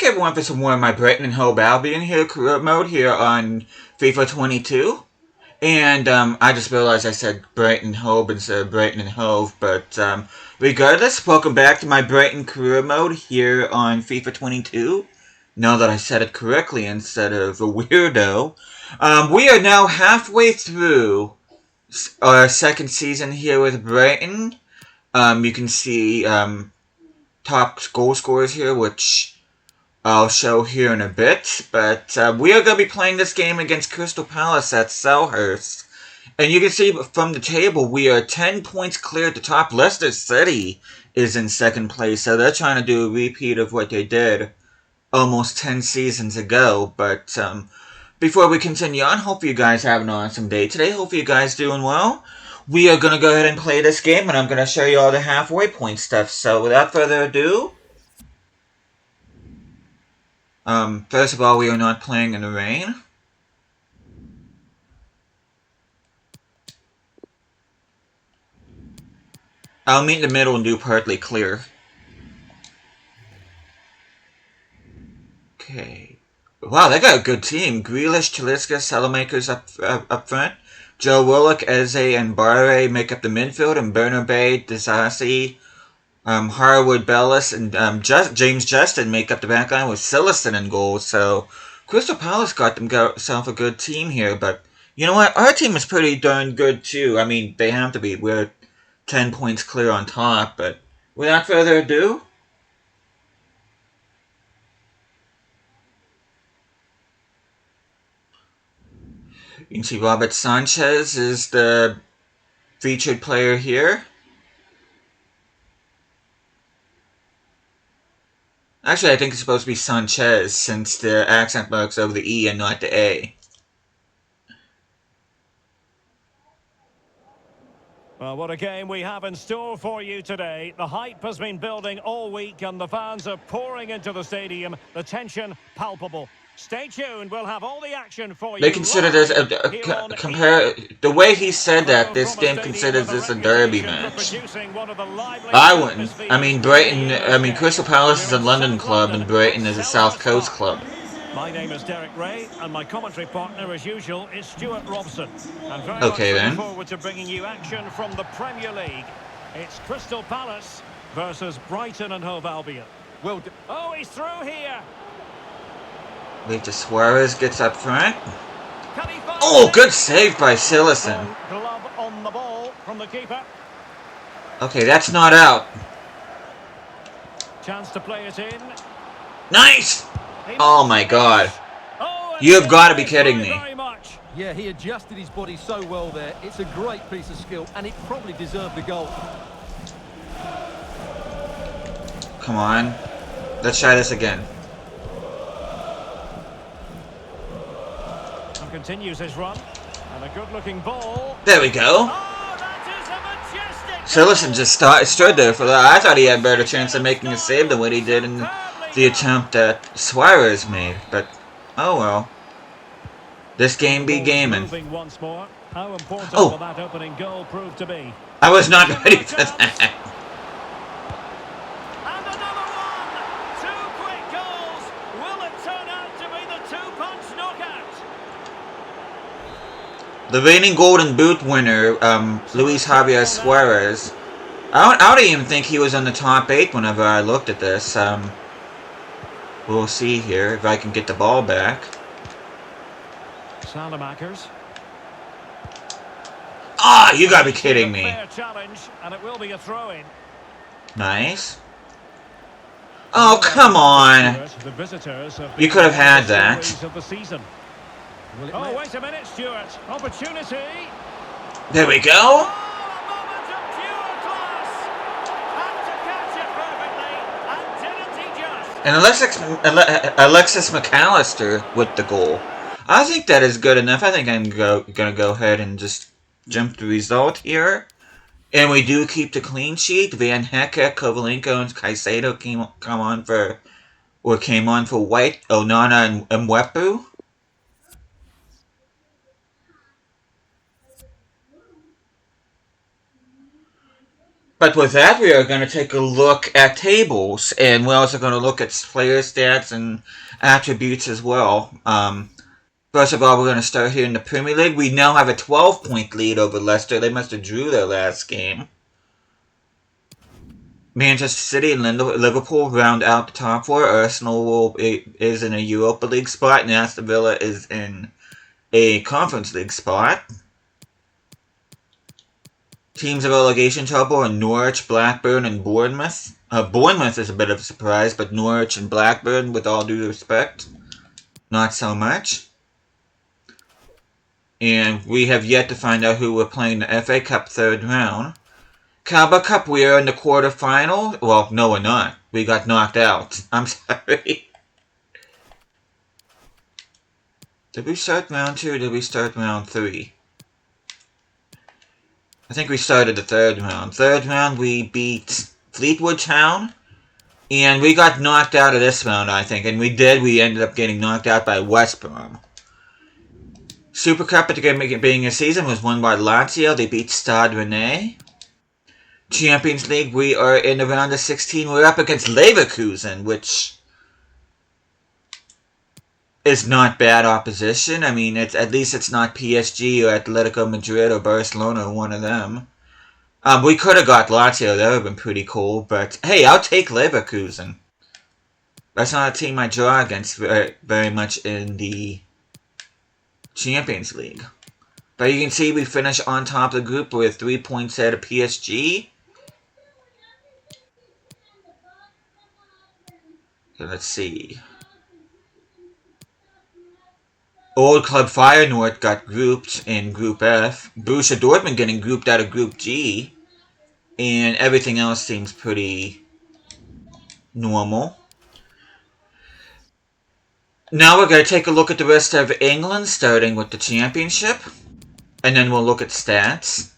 everyone for some more of my Brighton Hove Albion here, career mode here on FIFA 22. And I just realized I said Brighton Hove instead of Brighton and Hove, but regardless, welcome back to my Brighton career mode here on FIFA 22. Now that I said it correctly instead of a weirdo. We are now halfway through our second season here with Brighton. You can see top goal scorers here, which I'll show here in a bit, but we are going to be playing this game against Crystal Palace at Selhurst. And you can see from the table, we are 10 points clear at the top. Leicester City is in second place, so they're trying to do a repeat of what they did almost 10 seasons ago. But before we continue on, hope you guys have an awesome day today. Hope you guys doing well. We are going to go ahead and play this game, and I'm going to show you all the halfway point stuff. So without further ado, first of all, we are not playing in the rain. I'll meet in the middle and do partly clear. Okay. Wow, they got a good team. Grealish, Talisca, Salamakers up front. Joe Willock, Eze, and Barre make up the midfield, and Bernabé, Disasi, Harwood, Bellis, and James Justin make up the back line with Sillerson in goal. So Crystal Palace got themselves a good team here, but you know what? Our team is pretty darn good too. I mean, they have to be. We're 10 points clear on top, but without further ado, you can see Robert Sanchez is the featured player here. Actually, I think it's supposed to be Sanchez, since the accent marks over the E and not the A. Well, what a game we have in store for you today. The hype has been building all week and the fans are pouring into the stadium. The tension palpable. Stay tuned, we'll have all the action for you. They consider this compare the way he said that this game considers this a derby match. I wouldn't. I mean, Crystal Palace is a London club and Brighton is a South Coast club. My name is Derek Ray, and my commentary partner, as usual, is Stuart Robson. I'm very much looking forward to bringing you action from the Premier League. It's Crystal Palace versus Brighton and Hove Albion. Oh, he's through here. Wait, Suarez gets up front. Oh, good save by Sillerson. Glove on the ball from the keeper. Okay, that's not out. Chance to play it in. Nice! Oh my god. You have got to be kidding me. Yeah, he adjusted his body so well there. It's a great piece of skill, and it probably deserved the goal. Come on. Let's try this again. And continues his run. And a good-looking ball. There we go. Sillerson just stood there for that. I thought he had a better chance of making a save than what he did in the attempt that Suarez made, but oh well. This game be gaming. Oh! I was not ready for that. And another one! 2 quick goals! Will it turn out to be the two-punch knockout? The reigning Golden Boot winner, Luis Javier Suarez. I don't even think he was in the top 8 whenever I looked at this. We'll see here if I can get the ball back. Salamakers. Ah, you gotta be kidding me. Challenge, and it will be a throw-in. Nice. Oh, come on. You could have had that. Oh, wait a minute, Stuart. Opportunity. There we go. And Alexis McAllister with the goal. I think that is good enough. I think I'm gonna go ahead and just jump the result here. And we do keep the clean sheet. Van Hecke, Kovalenko, and Caicedo came on for White, Onana, and Mwepu. But with that, we are going to take a look at tables, and we're also going to look at player stats and attributes as well. First of all, we're going to start here in the Premier League. We now have a 12-point lead over Leicester. They must have drew their last game. Manchester City and Liverpool round out the top four. Arsenal is in a Europa League spot, and Aston Villa is in a Conference League spot. Teams of relegation trouble are Norwich, Blackburn, and Bournemouth. Bournemouth is a bit of a surprise, but Norwich and Blackburn, with all due respect, not so much. And we have yet to find out who we're playing the FA Cup third round. Carabao Cup, we are in the quarterfinal. Well, no, we're not. We got knocked out. I'm sorry. Did we start round 2 or did we start round 3? I think we started the third round. Third round, we beat Fleetwood Town. And we got knocked out of this round, I think. And we did. We ended up getting knocked out by West Brom. Super Cup at the beginning of the season was won by Lazio. They beat Stade Rennais. Champions League, we are in the round of 16. We're up against Leverkusen, which is not bad opposition. I mean, at least it's not PSG or Atletico Madrid or Barcelona or one of them. We could have got Lazio. That would have been pretty cool. But, hey, I'll take Leverkusen. That's not a team I draw against very much in the Champions League. But you can see we finish on top of the group with 3 points ahead of PSG. Let's see. Old Club Feyenoord got grouped in Group F. Borussia Dortmund getting grouped out of Group G. And everything else seems pretty normal. Now we're going to take a look at the rest of England, starting with the Championship. And then we'll look at stats.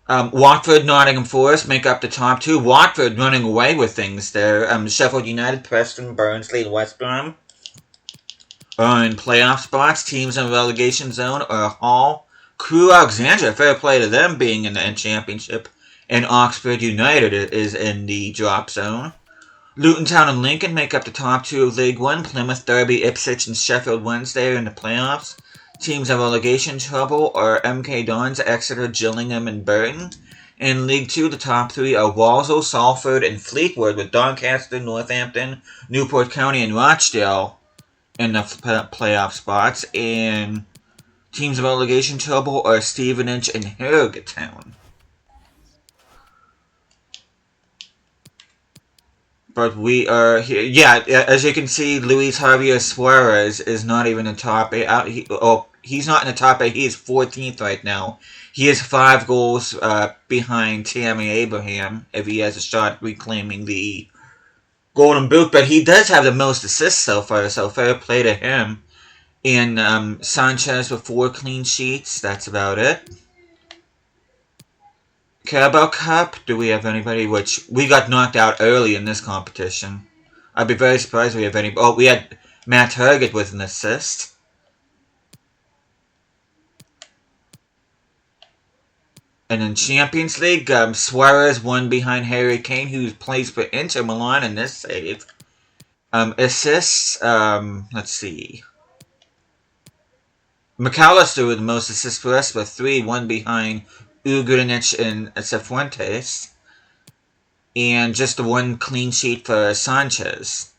Watford, Nottingham Forest make up the top 2. Watford running away with things there. Sheffield United, Preston, Barnsley, and West Brom are in playoff spots. Teams in the relegation zone are Hull, Crewe Alexandria, fair play to them being in the Championship. And Oxford United is in the drop zone. Luton Town and Lincoln make up the top 2 of League 1. Plymouth, Derby, Ipswich, and Sheffield Wednesday are in the playoffs. Teams in relegation trouble are MK Dons, Exeter, Gillingham, and Burton. In League 2, the top 3 are Walsall, Salford, and Fleetwood, with Doncaster, Northampton, Newport County, and Rochdale in the playoff spots. And teams in relegation trouble are Stevenage and Harrogate Town. But we are here. Yeah, as you can see, Luis Javier Suarez is not even in the top 8. He's not in the top 8. He is 14th right now. He is 5 goals behind Tammy Abraham if he has a shot reclaiming the Golden Boot. But he does have the most assists so far, so fair play to him. And Sanchez with 4 clean sheets. That's about it. Carabao Cup, do we have anybody? Which we got knocked out early in this competition. I'd be very surprised if we have any. Oh, we had Matt Target with an assist. And in Champions League, Suarez won behind Harry Kane, who plays for Inter Milan in this save. Assists, let's see. McAllister with the most assists for us with 3, 1 behind Ugrinich and Cifuentes. And just the 1 clean sheet for Sanchez.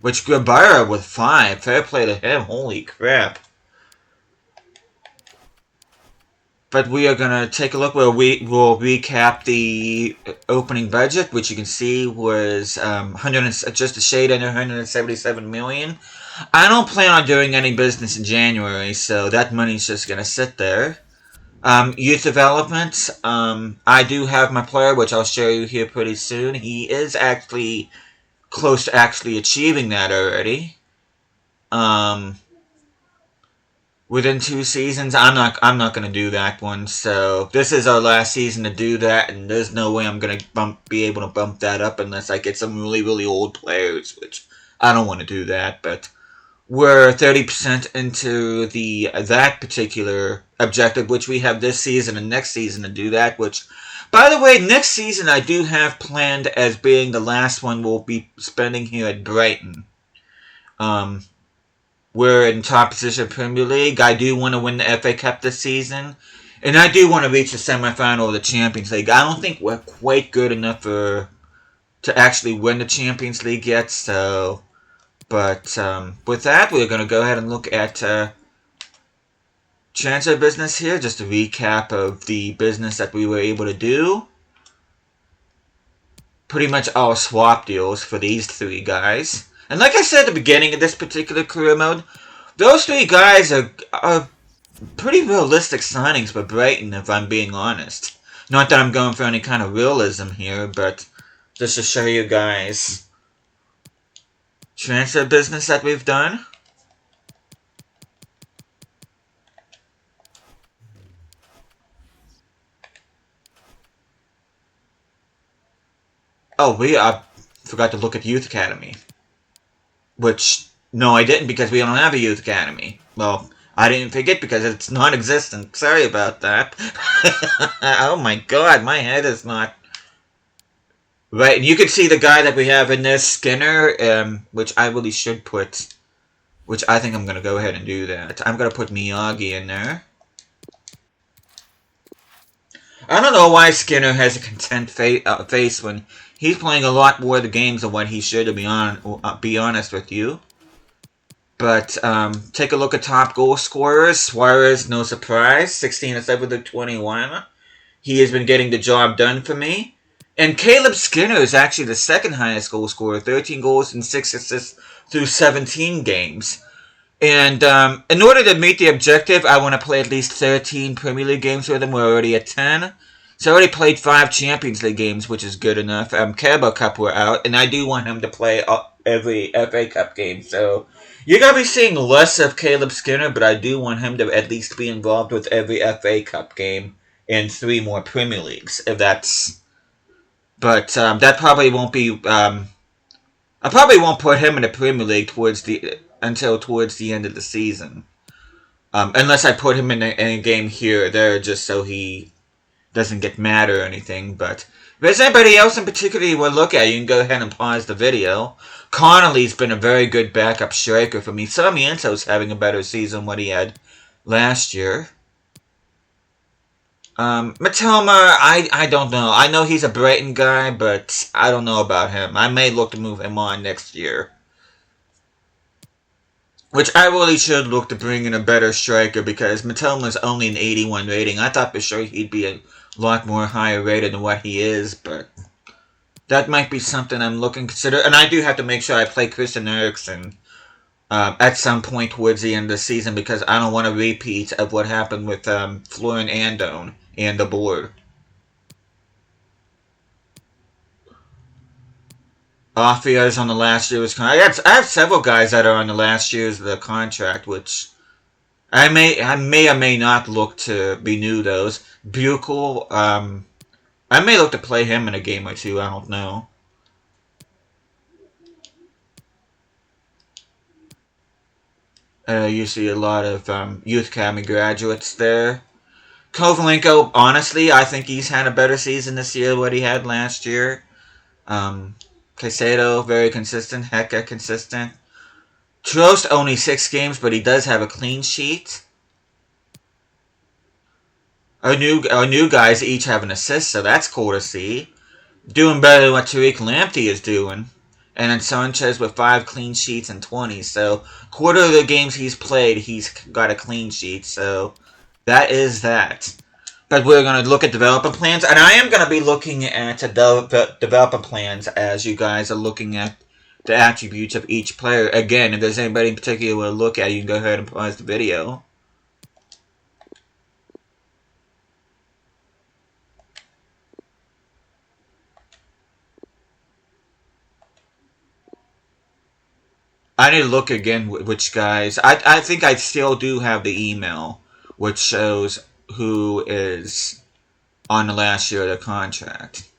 Which Grabara with 5. Fair play to him. Holy crap. But we are going to take a look where we will recap the opening budget, which you can see was just a shade under 177 million. I don't plan on doing any business in January, so that money's just going to sit there. Youth development, I do have my player, which I'll show you here pretty soon. He is actually close to actually achieving that already. Within 2 seasons, I'm not gonna do that one. So this is our last season to do that, and there's no way I'm gonna be able to bump that up unless I get some really, really old players, which I don't want to do that. But we're 30% into that particular objective, which we have this season and next season to do that, which By the way, next season I do have planned as being the last one we'll be spending here at Brighton. We're in top position Premier League. I do want to win the FA Cup this season. And I do want to reach the semifinal of the Champions League. I don't think we're quite good enough to actually win the Champions League yet. So, but with that, we're going to go ahead and look at transfer business here. Just a recap of the business that we were able to do. Pretty much all swap deals for these three guys. And like I said at the beginning of this particular career mode, those three guys are pretty realistic signings for Brighton, if I'm being honest. Not that I'm going for any kind of realism here, but just to show you guys transfer business that we've done. Oh, I forgot to look at Youth Academy. Which, no, I didn't, because we don't have a Youth Academy. Well, I didn't forget because it's non-existent. Sorry about that. Oh my god, my head is not... Right, and you can see the guy that we have in this, Skinner, which I really should put... Which I think I'm going to go ahead and do that. I'm going to put Miyagi in there. I don't know why Skinner has a content face when he's playing a lot more of the games than what he should, to be honest with you. But take a look at top goal scorers. Suarez, no surprise, 16 7 to 21. He has been getting the job done for me. And Caleb Skinner is actually the second highest goal scorer, 13 goals and 6 assists through 17 games. And in order to meet the objective, I want to play at least 13 Premier League games with him. We're already at 10. So I already played 5 Champions League games, which is good enough. Carabao Cup we're out, and I do want him to play every FA Cup game. So you're going to be seeing less of Caleb Skinner, but I do want him to at least be involved with every FA Cup game and 3 more Premier Leagues, if that's... But that probably won't be... I probably won't put him in the Premier League until towards the end of the season. Unless I put him in a game here or there just so he doesn't get mad or anything. But if there's anybody else in particular you want to look at, you can go ahead and pause the video. Connolly's been a very good backup striker for me. Sarmiento's having a better season than what he had last year. Matoma, I don't know. I know he's a Brighton guy, but I don't know about him. I may look to move him on next year. Which I really should look to bring in a better striker because Matoma's only an 81 rating. I thought for sure he'd be a lot more higher rated than what he is, but that might be something I'm looking to consider. And I do have to make sure I play Christian Eriksen at some point towards the end of the season because I don't want a repeat of what happened with Florian Andone and the board. Offia is on the last year's contract. I have several guys that are on the last year's of the contract, which I may or may not look to renew those. Buchel, I may look to play him in a game or two. I don't know. You see a lot of Youth Academy graduates there. Kovalenko, honestly, I think he's had a better season this year than what he had last year. Caicedo, very consistent. Hecka, consistent. Trost, only 6 games, but he does have a clean sheet. Our new guys each have an assist, so that's cool to see. Doing better than what Tariq Lamptey is doing. And then Sanchez with 5 clean sheets and 20. So, quarter of the games he's played, he's got a clean sheet. So, that is that. But we're going to look at development plans. And I am going to be looking at development plans as you guys are looking at the attributes of each player. Again, if there's anybody in particular you want to look at, you can go ahead and pause the video. I need to look again which guys. I think I still do have the email, which shows who is on the last year of the contract.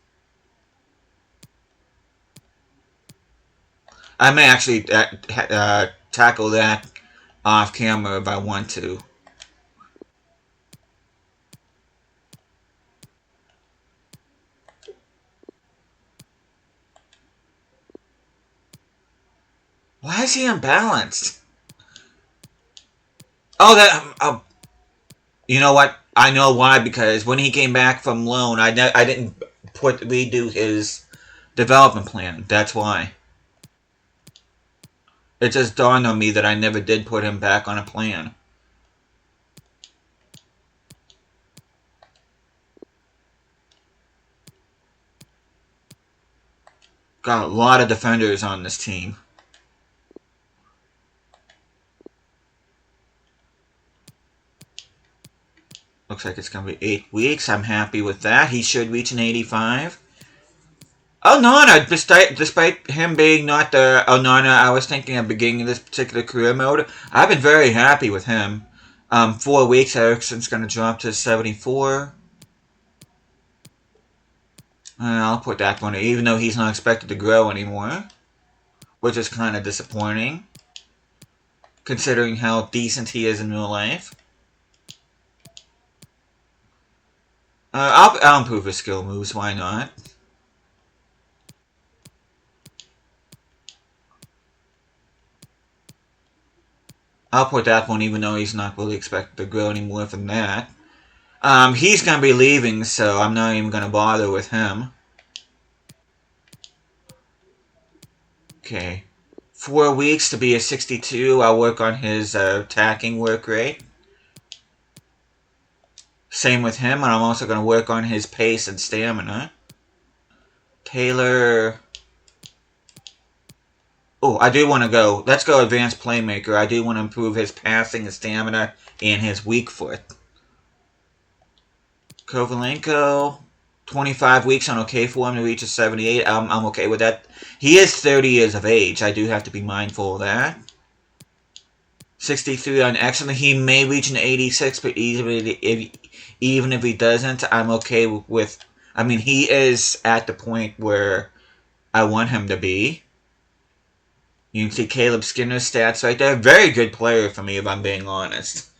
I may actually tackle that off camera if I want to. Why is he unbalanced? Oh, that... you know what? I know why, because when he came back from loan, I didn't redo his development plan. That's why. It just dawned on me that I never did put him back on a plan. Got a lot of defenders on this team. Looks like it's going to be 8 weeks. I'm happy with that. He should reach an 85. Onana, despite him being not the Onana I was thinking at the beginning of this particular career mode, I've been very happy with him. 4 weeks, Eriksen's going to drop to 74. I'll put that one, even though he's not expected to grow anymore, which is kind of disappointing, considering how decent he is in real life. I'll improve his skill moves, why not? I'll put that one even though he's not really expected to grow any more than that. He's going to be leaving, so I'm not even going to bother with him. Okay. 4 weeks to be a 62. I'll work on his attacking work rate. Same with him, and I'm also going to work on his pace and stamina. Taylor... Oh, I do want to go. Let's go advanced playmaker. I do want to improve his passing, his stamina, and his weak foot. Kovalenko, 25 weeks on okay for him to reach a 78. I'm okay with that. He is 30 years of age. I do have to be mindful of that. 63 on excellent. He may reach an 86, but even if he doesn't, I'm okay with... I mean, he is at the point where I want him to be. You can see Caleb Skinner's stats right there. Very good player for me, if I'm being honest.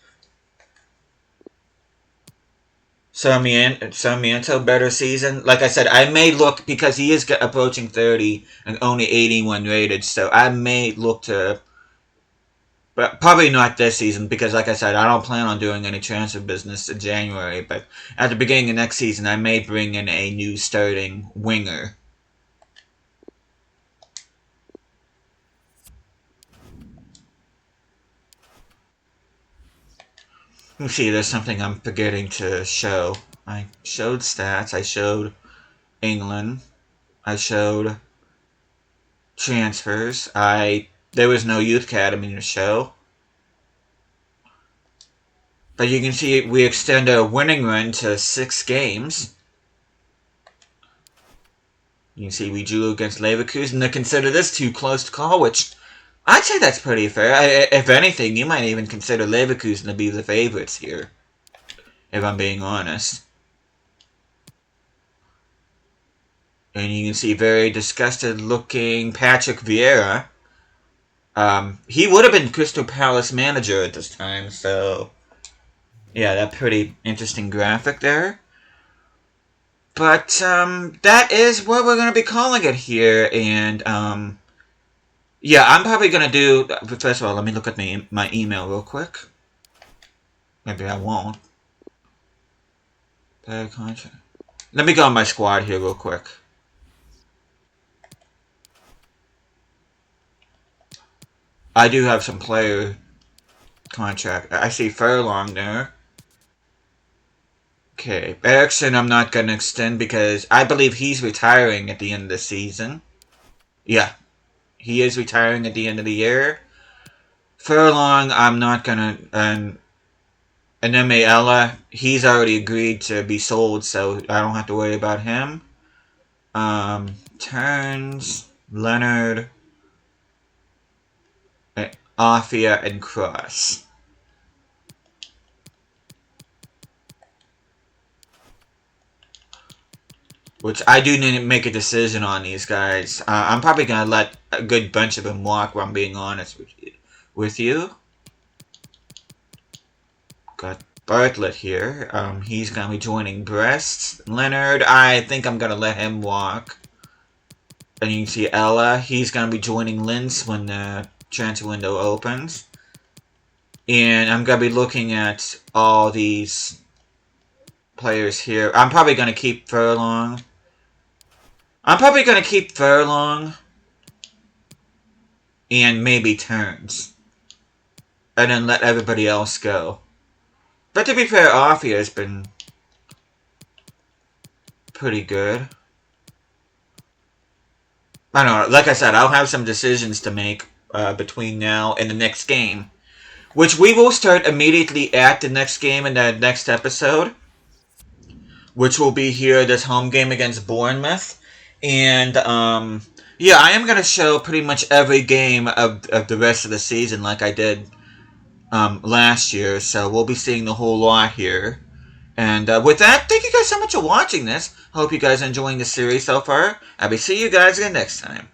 Sarmiento, better season. Like I said, I may look, because he is approaching 30 and only 81 rated, so I may look to... But probably not this season, because like I said, I don't plan on doing any transfer business in January, but at the beginning of next season, I may bring in a new starting winger. Let's see, there's something I'm forgetting to show. I showed stats, I showed England, I showed transfers, there was no youth academy to show. But you can see we extend our winning run to 6 games. You can see we drew against Leverkusen. They consider this too close to call, which I'd say that's pretty fair. If anything, you might even consider Leverkusen to be the favorites here, if I'm being honest. And you can see very disgusted looking Patrick Vieira. He would have been Crystal Palace manager at this time, so... Yeah, that pretty interesting graphic there. But, that is what we're going to be calling it here, and, yeah, I'm probably going to do... First of all, let me look at my email real quick. Maybe I won't. Let me go on my squad here real quick. I do have some player contract. I see Furlong there. Okay, Eriksen I'm not going to extend because I believe he's retiring at the end of the season. Yeah, he is retiring at the end of the year. Furlong I'm not going to... And Ella, he's already agreed to be sold, so I don't have to worry about him. Turns, Leonard, Afia, and Cross. Which I do need to make a decision on these guys. I'm probably going to let a good bunch of them walk, if I'm being honest with you. Got Bartlett here. He's going to be joining Brest. Leonard, I think I'm going to let him walk. And you can see Ella. He's going to be joining Linz when transfer window opens. And I'm going to be looking at all these players here. I'm probably going to keep Furlong. And maybe Turns. And then let everybody else go. But to be fair, Offie has been pretty good. I don't know. Like I said, I'll have some decisions to make between now and the next game. Which we will start immediately at the next game in the next episode. Which will be here, this home game against Bournemouth. And, yeah, I am going to show pretty much every game of the rest of the season like I did last year. So we'll be seeing the whole lot here. And with that, thank you guys so much for watching this. Hope you guys are enjoying the series so far. I'll be seeing you guys again next time.